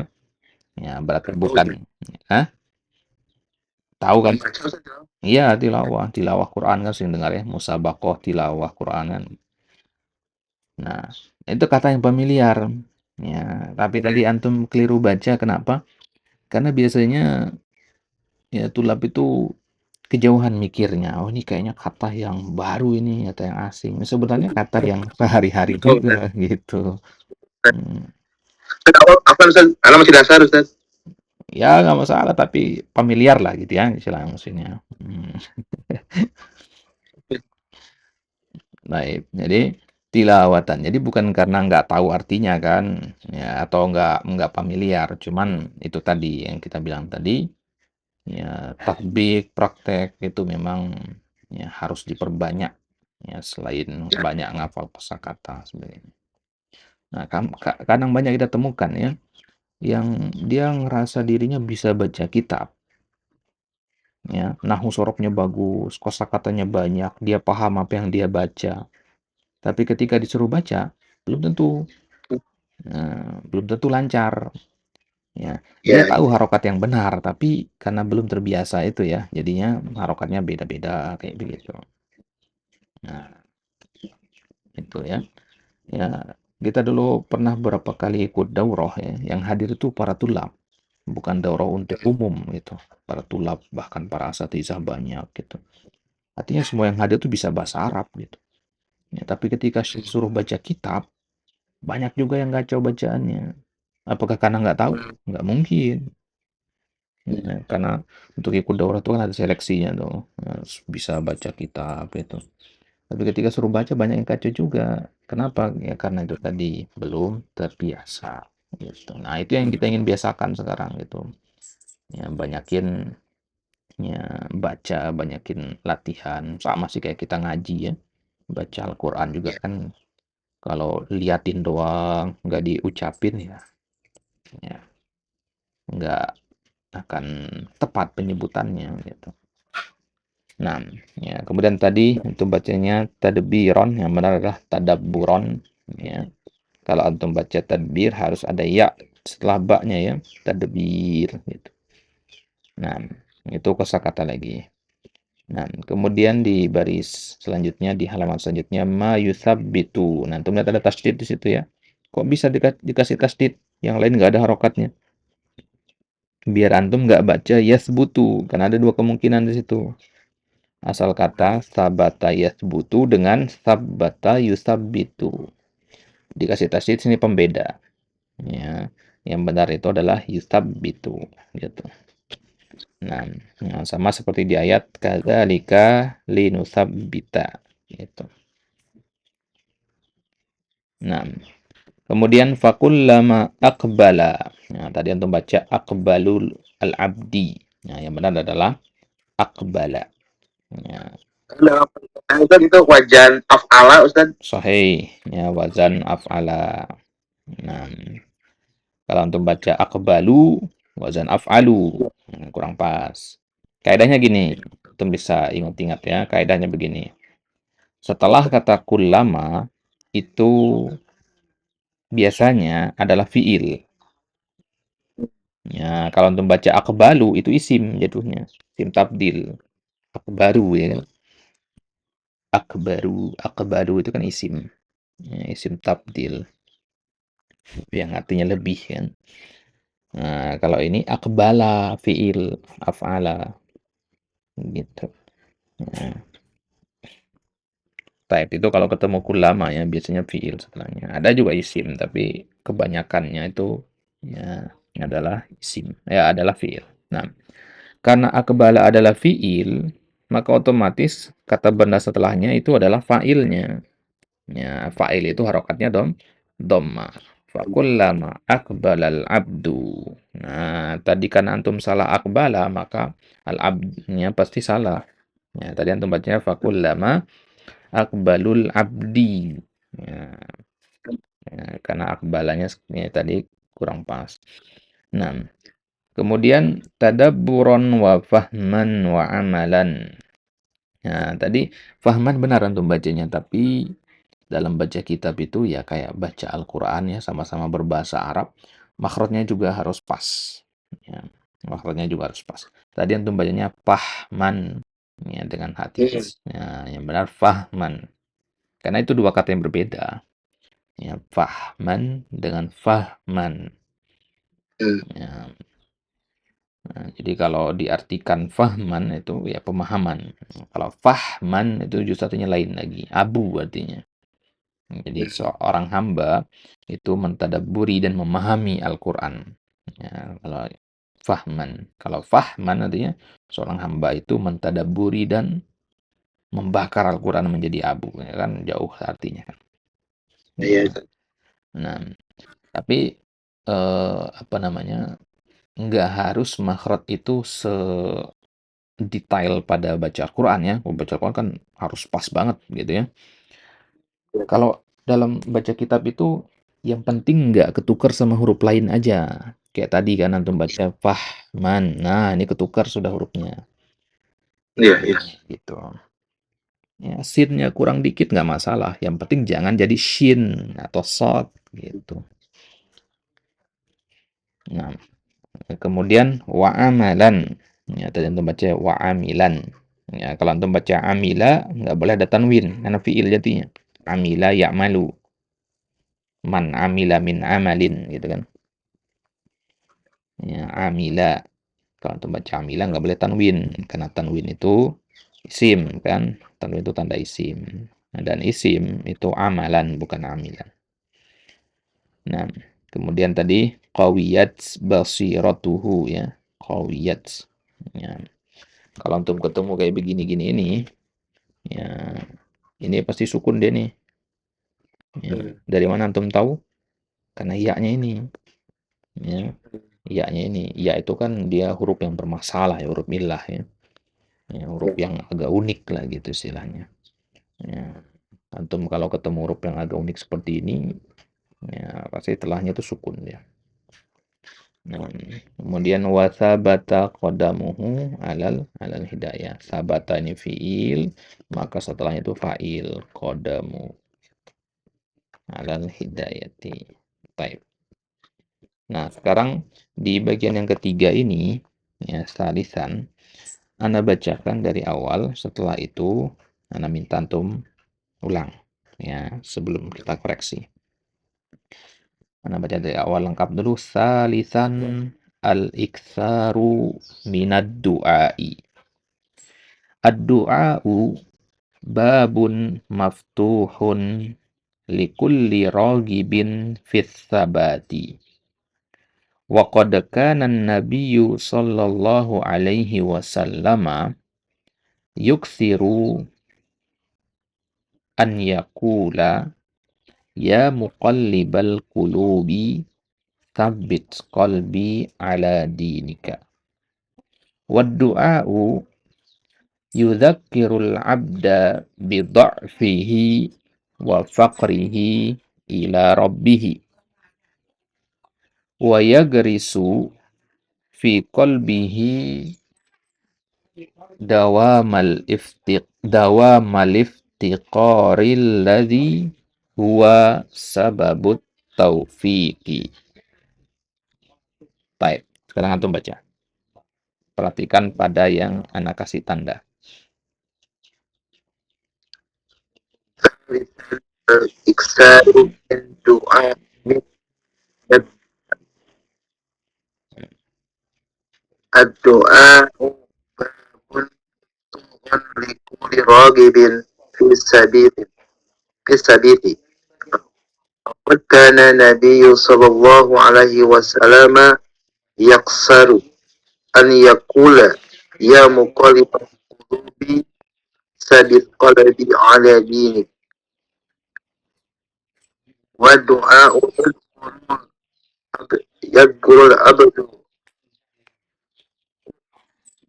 Ya, berarti Oh iya. bukan. Hah? Tahu kan? Membaca Ustaz ya? Iya, tilawah. Tilawah Quran kan sering dengar ya. Musabakoh tilawah Quran kan. Nah, itu kata yang familiar. Ya, tapi tadi antum keliru baca. Kenapa? Karena biasanya ya tulap itu kejauhan mikirnya. Oh, ini kayaknya kata yang baru ini, kata yang asing. Sebenarnya kata yang sehari-hari Oh, Ustaz. juga gitu. Hmm. Ustaz, apa Ustaz? Anak masih dasar Ustaz. Ya nggak masalah, tapi familiar lah gitu ya istilah maksudnya. Baik, jadi tilawatan. Jadi bukan karena nggak tahu artinya kan, ya atau nggak familiar. Cuman itu tadi yang kita bilang tadi, ya tatbik, praktek itu memang ya harus diperbanyak. Ya selain banyak ngafal kosakata sebenarnya. Nah, kadang banyak kita temukan ya, yang dia ngerasa dirinya bisa baca kitab, ya, nahu sorofnya bagus, kosakatanya banyak, dia paham apa yang dia baca. Tapi ketika disuruh baca, belum tentu, belum tentu lancar. Ya, dia Ya, tahu harokat yang benar, tapi karena belum terbiasa itu ya, jadinya harokatnya beda-beda kayak begitu. Nah, itu ya. Ya, kita dulu pernah berapa kali ikut daurah ya, yang hadir itu para tulab. Bukan daurah untuk umum gitu. Para tulab bahkan para asatizah banyak gitu. Artinya semua yang hadir itu bisa bahasa Arab gitu. Ya, tapi ketika suruh baca kitab, banyak juga yang kacau bacaannya. Apakah karena nggak tahu? Nggak mungkin. Ya, karena untuk ikut daurah itu kan ada seleksinya tuh. Harus bisa baca kitab gitu. Tapi ketika suruh baca banyak yang kacau juga. Kenapa? Ya karena itu tadi belum terbiasa gitu. Nah, itu yang kita ingin biasakan sekarang gitu. Ya, banyakin ya baca, banyakin latihan. Sama sih kayak kita ngaji ya. Baca Al-Quran juga kan kalau liatin doang, nggak diucapin ya, ya nggak akan tepat penyebutannya gitu. Nah, ya kemudian tadi itu bacanya tadbiron, yang benar adalah tadabburon. Ya, kalau antum baca tadbir harus ada ya setelah baknya ya, tadbir gitu. Nah, itu kosakata lagi. Nah, kemudian di baris selanjutnya di halaman selanjutnya ma yusabbitu. Nah, antum lihat ada tasdid di situ ya. Kok bisa dikasih tasdid? Yang lain nggak ada harokatnya. Biar antum nggak baca yasbutu, karena ada dua kemungkinan di situ. Asal kata sabata yasbutu dengan sabata yusabbitu. Dikasih tasdid sini pembeda. Ya, yang benar itu adalah yusabbitu gitu. Nah, sama seperti di ayat kadzalika linusabbita gitu. Nah, kemudian fakullama aqbala. Nah, tadi antum baca aqbalul al-abdi. Nah, yang benar adalah aqbala. Ya, nah, Ustaz itu wajan af'ala Ustaz. sahih. Ya, wazan af'ala. Nah, kalau antum baca aqbalu, wazan af'alu. Kurang pas. Kaidahnya gini, antum bisa ingat-ingat ya. Kaidahnya begini. Setelah kata kullama itu biasanya adalah fiil. Ya, kalau untuk baca akbalu itu isim jatuhnya, isim tabdil. Akbaru ya kan. Akbaru itu kan isim. Ya, isim tabdil yang artinya lebih kan. Nah, kalau ini akbala fiil af'ala gitu. Nah, type itu kalau ketemu kulama ya biasanya fiil setelahnya. Ada juga isim tapi kebanyakannya itu ya adalah isim. Ya adalah fiil. Nah, karena akbala adalah fiil, maka otomatis kata benda setelahnya itu adalah fa'ilnya. Ya, fa'il itu harokatnya dhamma. Fakullama akbalal abdu. Nah, tadi kan antum salah akbala, maka al-abdnya pasti salah. Ya, tadi antum bacanya fakullama akbalul abdi. Ya, ya, karena akbalanya ya, tadi kurang pas. Nah, kemudian tadabburon wa fahman wa amalan. Nah, tadi fahman benar antum bacanya, tapi dalam baca kitab itu ya kayak baca Al-Quran ya, sama-sama berbahasa Arab, makhrajnya juga harus pas. Ya, makhrajnya juga harus pas. Tadi antum bacanya fahman ya, dengan hati. Hmm. Ya, yang benar fahman. Karena itu dua kata yang berbeda. Ya, fahman dengan fahman. Hmm. Ya, nah, jadi kalau diartikan fahman itu ya pemahaman. Kalau fahman itu justru artinya lain lagi. Abu artinya. Jadi seorang hamba itu mentadabburi dan memahami Al-Quran. Ya, kalau fahman artinya seorang hamba itu mentadabburi dan membakar Al-Quran menjadi abu. Ya kan jauh artinya kan. Iya, Ya. Ustaz. Nah, tapi apa namanya? Nggak harus makhraj itu sedetail pada baca Al-Quran ya. Baca Al-Quran kan harus pas banget gitu ya. Kalau dalam baca kitab itu yang penting nggak ketukar sama huruf lain aja. Kayak tadi kan antum baca fahman. Nah, ini ketukar sudah hurufnya. Iya, iya. Gitu. Ya, sinnya kurang dikit nggak masalah. Yang penting jangan jadi shin atau sod gitu. Nah, kemudian wa'amalan. Ya, tadi antum baca wa'amilan. Ya, kalau antum baca amila nggak boleh ada tanwin karena fiil jadinya. Amila ya'malu. Man amila min amalin gitu kan. Ya, amila. Kalau untuk baca amila nggak boleh tanwin karena tanwin itu isim kan. Tanwin itu tanda isim. Nah, dan isim itu amalan bukan amilan. Nah, kemudian tadi qawiyat basiratuhu ya. Qawiyat. Ya. Kalau untuk ketemu kayak begini-gini ini ya ini pasti sukun dia nih. Ya. Dari mana antum tahu? Karena iya-nya ini. Ya. Iya-nya ini. Iya itu kan dia huruf yang bermasalah ya, huruf illah ya. Ya, huruf yang agak unik lah gitu istilahnya. Ya, antum kalau ketemu huruf yang agak unik seperti ini, ya pasti telahnya itu sukun ya. Nah, kemudian wasabata qadamuhu alal hidayah. Sabata ini fiil, maka setelahnya itu fa'il qadamu alal hidayati. Baik. Nah, sekarang di bagian yang ketiga ini, ya, salisan, Anda bacakan dari awal, setelah itu Anda minta antum ulang ya sebelum kita koreksi. Anda baca dari awal lengkap dulu. Salisan al-iktsaru minad du'ai. Ad-du'a'u babun maftuhun likulli ragibin fis sabati. Wa qad kana an-nabiyyu sallallahu alaihi wasallam yuksiru an yaqula ya muqallibal qulubi tsabbit qalbi ala dinika. Wad du'a'u yudzakkirul 'abda bi dha'fihi wa faqrihi ila rabbih wa yagrisu fi qalbihi dawamal iftiqaril ladzi huwa sababut taufiqi. Baik, sekarang antum baca. Perhatikan pada yang anak kasih tanda. Iksaru min du'a min الدعاء باب لكل راغب في السبيل في السبيل. وقد كان النبي صلى الله عليه وسلم يقصر أن يقول يا مقلب القلوب ثبت قلبي على دينك. والدعاء يذكر العبد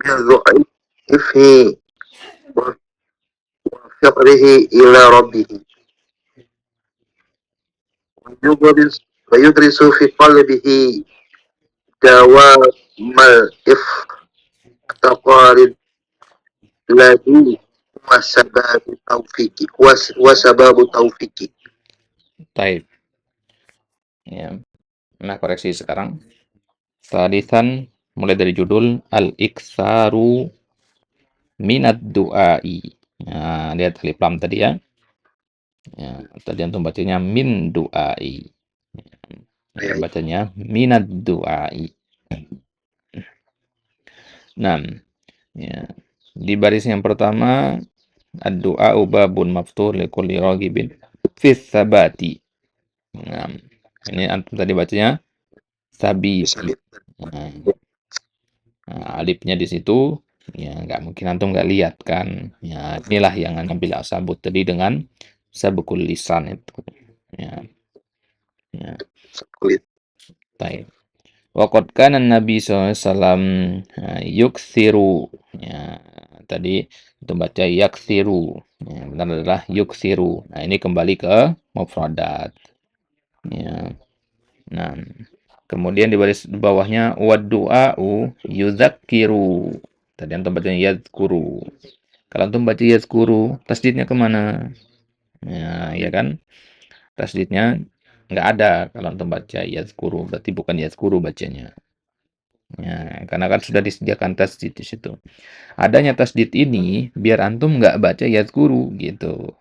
بضعفه وفقره إلى ربه، ويدرس في قلبه دوام الافتقار الذي هو سبب توفيق وسبب توفيق. Taib. Ya. Nah, koreksi sekarang. Salisan mulai dari judul al-iktsaru minad du'ai. Nah, lihat alif lam tadi ya. Ya, tadi antum bacanya min du'ai. Ya, bacanya minad du'ai. Nah, ya. Di baris yang pertama ad-du'a babun maftuh likulli raghibin fis sabati. Nah, ini antum tadi bacanya sabiti. Nah, alifnya di situ ya nggak mungkin antum nggak lihat kan. Ya, inilah yang Nabil sabut tadi dengan sabukul lisan itu. Ya, ya. Baik. Waqad kana Nabi SAW yuksiru. Ya, tadi itu baca yaksiru. Ya, benar adalah yuksiru. Nah, ini kembali ke mufradat. Ya. Nah, kemudian di baris bawahnya wadu'a'u yudzakiru. Tadi antum baca yadhkuru. Kalau antum baca yadhkuru, tasdidnya kemana? Ya kan? Tasdidnya nggak ada kalau antum baca yadhkuru. Berarti bukan yadhkuru bacanya. Ya, karena kan sudah disediakan tasdid di situ. Adanya tasdid ini biar antum nggak baca yadhkuru gitu.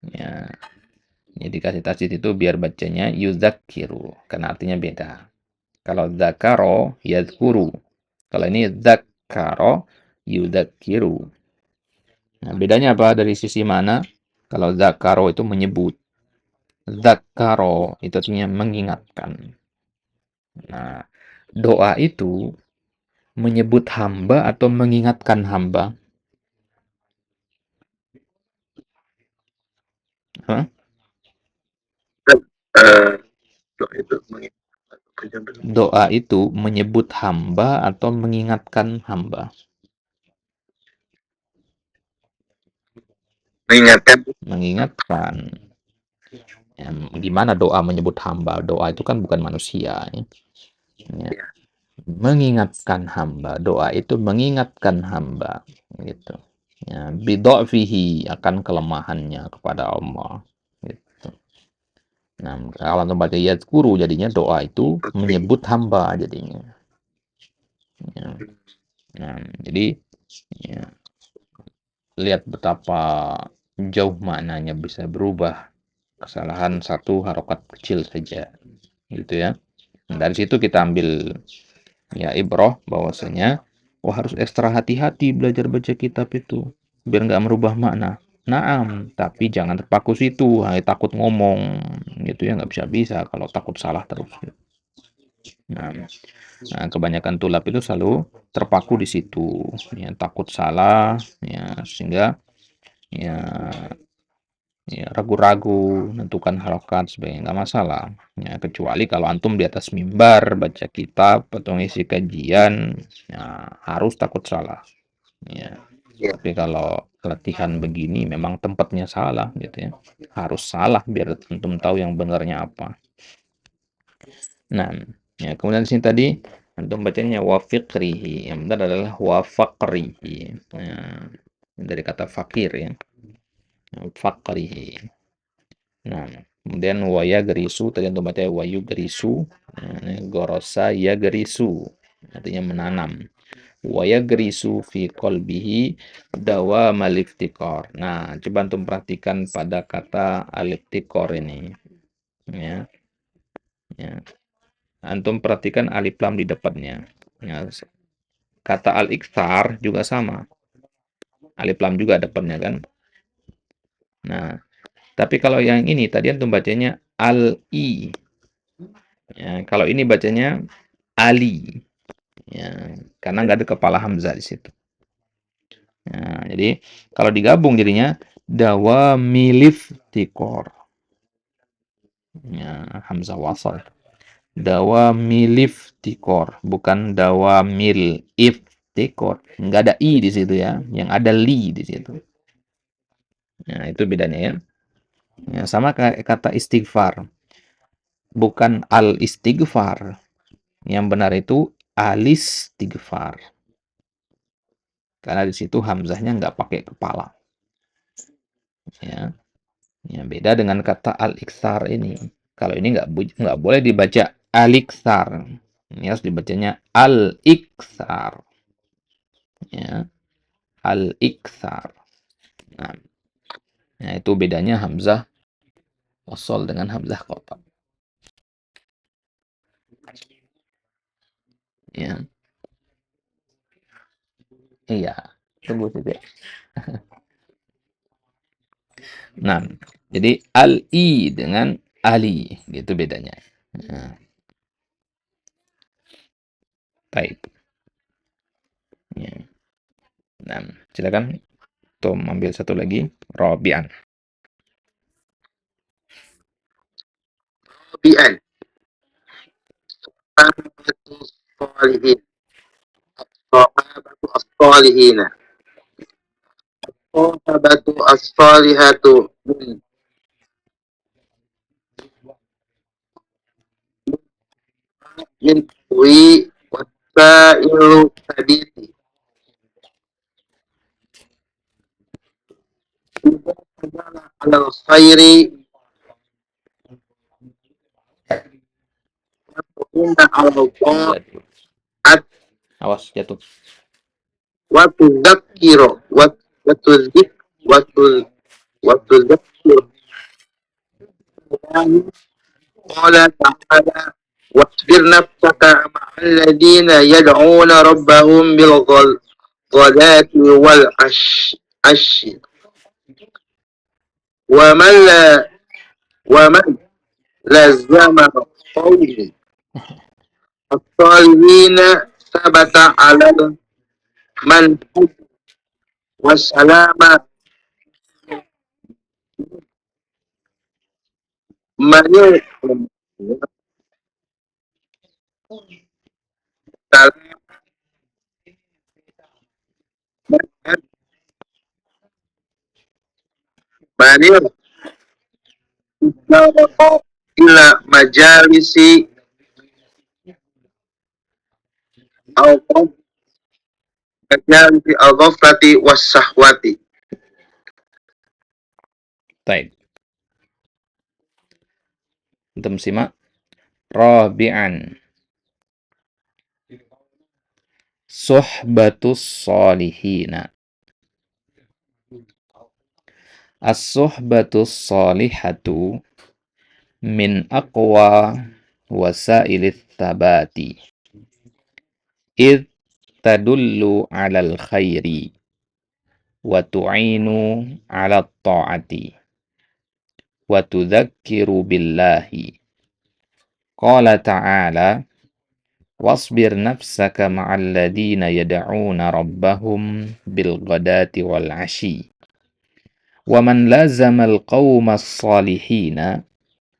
Ya, jadi kasih tasdid itu biar bacanya yudzakiru karena artinya beda. Kalau zakaro yadhkuru. Kalau ini zakaro yudzakiru. Nah, bedanya apa dari sisi mana? Kalau zakaro itu menyebut. Zakaro itu artinya mengingatkan. Nah, doa itu menyebut hamba atau mengingatkan hamba? Hah? Doa itu menyebut hamba atau mengingatkan hamba? Mengingatkan. Ya, gimana doa menyebut hamba? Doa itu kan bukan manusia. Ya. Ya. Mengingatkan hamba. Doa itu mengingatkan hamba. Gitu. Ya, bid'afihi akan kelemahannya kepada Allah. Gitu. Nah, kalau baca yadhkuru jadinya doa itu menyebut hamba jadinya. Ya. Nah, jadi ya, lihat betapa jauh maknanya bisa berubah. Kesalahan satu harokat kecil saja. Gitu ya. Nah, dari situ kita ambil ya ibroh bahwasanya harus ekstra hati-hati belajar baca kitab itu biar nggak merubah makna. Naam, tapi jangan terpaku situ, takut ngomong gitu ya, nggak bisa kalau takut salah terus. Nah, kebanyakan tulap itu selalu terpaku di situ, ya takut salah, ya sehingga ya ragu-ragu menentukan harokat sebagai nggak masalah. Ya, kecuali kalau antum di atas mimbar baca kitab atau ngisi kajian, ya, harus takut salah. Ya. Tapi kalau latihan begini memang tempatnya salah gitu ya. Harus salah biar antum tahu yang benarnya apa. Nah, ya kemudian di sini tadi antum bacanya wa fiqrihi. Yang benar adalah wa faqrihi. Ya, dari kata fakir ya. Faqrihi. Nah, kemudian wa yagrisu tadi antum baca wa yugrisu. Nah, gorosa yagrisu. Artinya menanam. Wa yagrisu fi qalbihi dawamal iftikar. Nah, coba antum perhatikan pada kata al-iftikar ini. Ya. Ya. Antum perhatikan alif lam di depannya. Ya. kata al-iktsar juga sama. Alif lam juga depannya kan. Nah, tapi kalau yang ini tadi antum bacanya al-i. Ya, kalau ini bacanya ali. Ya, karena nggak ada kepala hamzah di situ. Nah, jadi kalau digabung jadinya dawamilif tikor. Ya, hamzah wasal. Dawamilif tikor, bukan dawamil iftikor. Nggak ada i di situ ya, yang ada li di situ. Nah, itu bedanya ya. Ya, sama kayak kata istighfar. Bukan al-istighfar. Yang benar itu al-istighfar. Karena di situ hamzahnya nggak pakai kepala. Ya. Ya, beda dengan kata al-iksar ini. Kalau ini nggak boleh dibaca al-iksar. Ini harus dibacanya al-iksar. Ya, al-iksar. Nah, ya, itu bedanya hamzah wasol dengan hamzah qata. Ya, iya. Tunggu titik. Nah, jadi al-i dengan ali, gitu bedanya. Nah, baik. Ya. Nah, silakan Tom ambil satu lagi, Robian. Rabi'an. Sahabatu salihin. Sahabatu as-salihina. Sahabatu as-salihatu. Min wi wasailu sabiti. Ala al-khairi inna ala Jatuh. ta'at Awas jatuh. wa tudzakkiro wa tudzik wa tudzakkiro. قال تعالى واصبر نفسك مع الذين يدعون ربهم بالغداة والعشي ومن لا ومن لزم قول الصالحين ثبت على المنهج والسلام من من إلى مجالس أو مجالس الغفلة والسهوة. Baik. Antum simak. Rabi'an. Suhbatus salihina. As-suhbatus salihatu min aqwa wasailit tabati. Id tadullu alal khairi wa tu'inu ala ta'ati wa tudzakiru billahi. Qala ta'ala wasbir nafsaka ma'al ladina yad'una rabbahum bil ghadati wal 'ashi wa man lazamal qaumas salihina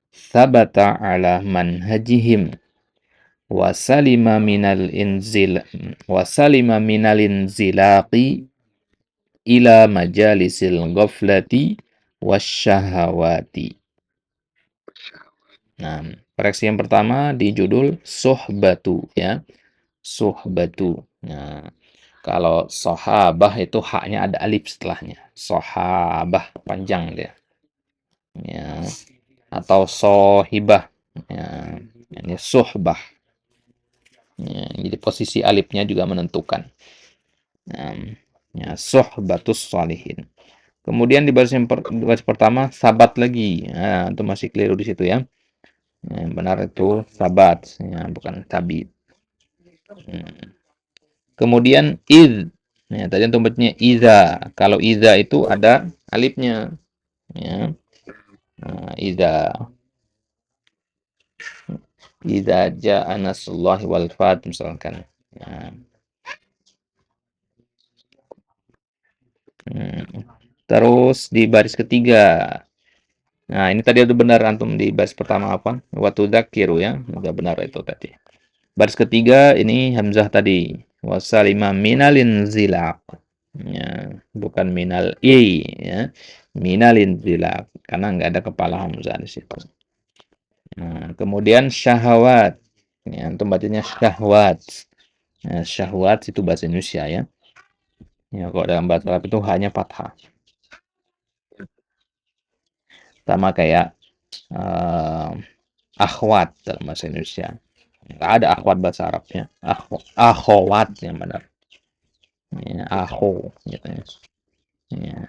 thabata ala manhajihim wa salima minal inzilaqi ila majalisil ghaflati wasyahawati. Nah, koreksi yang pertama di judul suhbatu ya. Suhbatu. Nah, kalau sahabah itu haknya ada alif setelahnya. Sahabah panjang dia. Ya. Atau sohibah. Ya. Ini suhbah. Ya, jadi posisi alifnya juga menentukan. Nah, ya, suhbatus salihin. Kemudian di baris pertama sabat lagi. Nah, itu masih keliru di situ ya. Yang benar itu sabat, ya, bukan tabit. Hmm. Kemudian id. Ya, tadi antum bacanya iza. Kalau iza itu ada alifnya. Ya. Nah, iza. Iza ja'a nasrullahi wal fath misalkan. Ya. Terus di baris ketiga. Nah, ini tadi udah benar antum di baris pertama apa? Wa tudzakiru ya. Udah benar itu tadi. Baris ketiga ini hamzah tadi. Wasalima minalin zilaq. Ya, bukan minal i ya. Minalin zilaq karena nggak ada kepala hamzah di situ. Nah, kemudian syahwat. Ya, antum bacanya syahwat. Nah, syahwat itu bahasa Indonesia ya. Ya, kalau dalam bahasa Arab itu hanya fathah. Sama kayak eh, akhwat dalam bahasa Indonesia. Nggak ada akhwat bahasa Arabnya. Akhwat yang benar. Ya, akho gitu ya. Ya.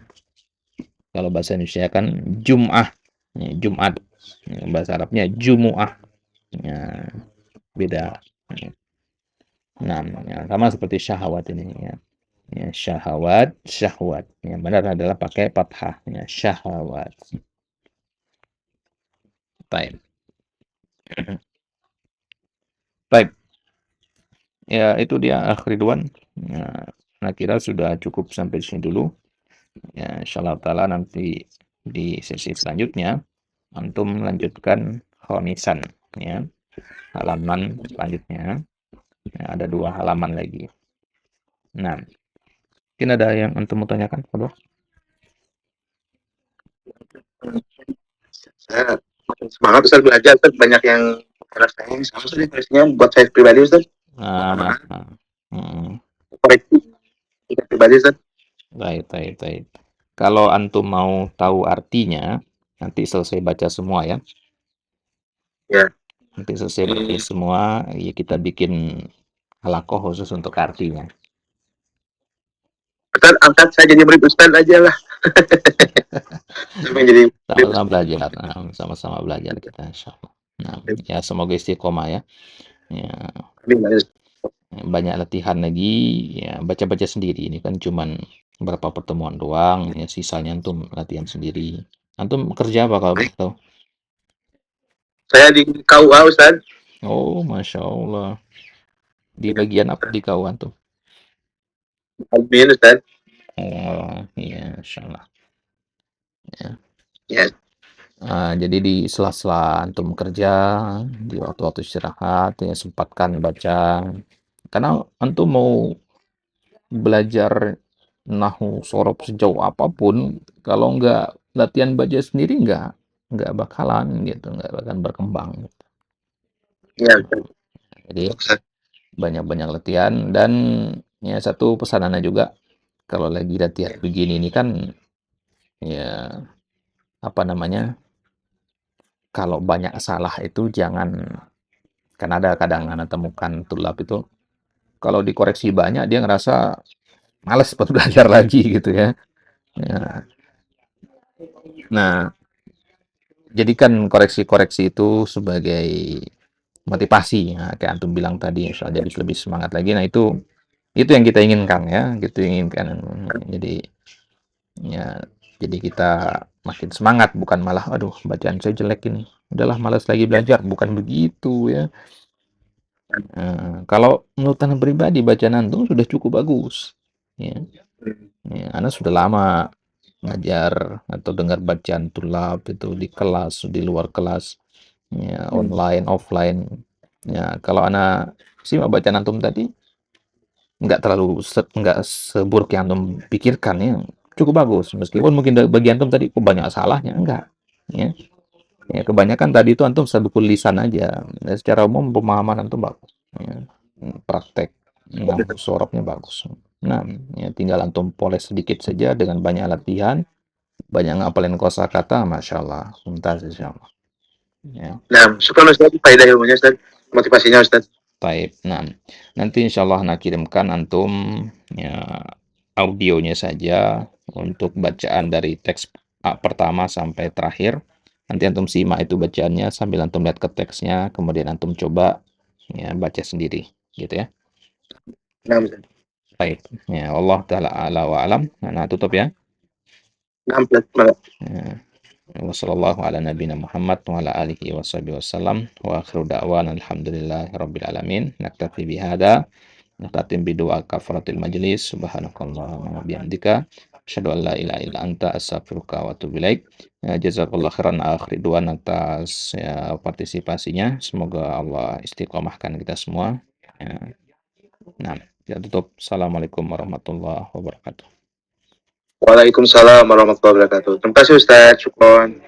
Kalau bahasa Indonesia kan Jum'ah. Ya, Jumat. Ya, bahasa Arabnya Jumu'ah. Ya, beda. Nah, ya, sama seperti syahwat ini ya. Ya, syahwat, syahwat. Yang benar adalah pakai fathah. Ya, syahwat. Baik. Baik. Ya, itu dia Ridwan. Ya, nah, kira sudah cukup sampai sini dulu. Ya, insyaallah taala nanti di sesi selanjutnya antum melanjutkan khamisan ya. Halaman selanjutnya. Ya, ada 2 halaman lagi. Nah, mungkin ada yang antum mau tanyakan, Bro? Saya makin semangat Ustaz belajar, Ustaz. Banyak yang rasanya sama Ustaz, tulisnya buat saya pribadi Ustaz. Nah, nah. Koreksi kita pribadi Ustaz. Baik, baik, baik. Kalau antum mau tahu artinya, nanti selesai baca semua ya. Ya. Nanti selesai baca semua, ya kita bikin halakoh khusus untuk artinya. Ustaz, angkat saya jadi murid Ustaz aja lah. Sampai jadi murid Sama-sama Ustaz. belajar, sama-sama belajar kita, insya Allah. Nah, ya semoga istiqomah ya. Ya, Amin. banyak latihan lagi, ya baca-baca sendiri. Ini kan cuman berapa pertemuan doang, ya sisanya antum latihan sendiri. Antum kerja apa kalau boleh tahu? Saya di KUA Ustaz. Oh, masya Allah. Di bagian apa di kau antum? Amin Ustaz. Oh, iya, insya Allah. Ya. Ya. Jadi di sela-sela antum kerja, di waktu-waktu istirahat, ya sempatkan baca. Karena antum mau belajar nahu sorob sejauh apapun, kalau nggak latihan baca sendiri nggak bakalan gitu, nggak bakalan berkembang. Ya Ustaz. Jadi Ustaz. banyak-banyak latihan dan ya satu pesanannya juga kalau lagi latihan begini ini kan ya apa namanya kalau banyak salah itu jangan kan ada kadang anak temukan tulap itu kalau dikoreksi banyak dia ngerasa males buat belajar lagi gitu ya. Ya. Nah, jadikan koreksi-koreksi itu sebagai motivasi ya, kayak antum bilang tadi soal jadi lebih semangat lagi. Nah, itu yang kita inginkan ya, gitu inginkan. Jadi ya jadi kita makin semangat bukan malah aduh bacaan saya jelek ini. Udahlah malas lagi belajar, bukan begitu ya. Kalau menurut Anda pribadi bacaan antum sudah cukup bagus. Ya. Ya, Anda sudah lama ngajar atau dengar bacaan tulab itu di kelas, di luar kelas, ya, online, offline. Ya, kalau Anda simak bacaan antum tadi, nggak seburuk yang antum pikirkan ya. Cukup bagus, meskipun mungkin bagi antum tadi kok banyak salahnya, enggak. Ya. Ya, kebanyakan tadi itu antum sabukul lisan aja. Ya, secara umum pemahaman antum bagus. Ya. Praktek nahu sorobnya bagus. Nah, ya, tinggal antum poles sedikit saja dengan banyak latihan, banyak ngapalin kosakata, masya Allah, mumtaz insya Allah. Ya, Nah, syukur Ustaz, faedah ilmunya Ustaz. Motivasinya Ustaz. baik. Nah, nanti insya Allah nak kirimkan antum ya, audionya saja untuk bacaan dari teks pertama sampai terakhir. Nanti antum simak itu bacaannya sambil antum lihat ke teksnya, kemudian antum coba ya baca sendiri, gitu ya. Nah, Ustaz. Baik. Ya, Allah taala ala wa alam. Nah, tutup ya. Nah, banget. Ya. Wassallallahu ala nabiyina Muhammad wa ala alihi washabihi wasallam wa akhiru da'wana alhamdulillahi rabbil alamin. Naktafi bihada. Nakatim bidua kafaratil majlis. Subhanakallahumma wa bihamdika asyhadu an la ilaha illa anta astaghfiruka wa atubu ilaik. Jazakallah khairan akhir duan atas ya, partisipasinya. Semoga Allah istiqomahkan kita semua. Ya. Nah, kita tutup. Assalamualaikum warahmatullahi wabarakatuh. Waalaikumsalam warahmatullahi wabarakatuh. Terima kasih Ustaz. Syukron.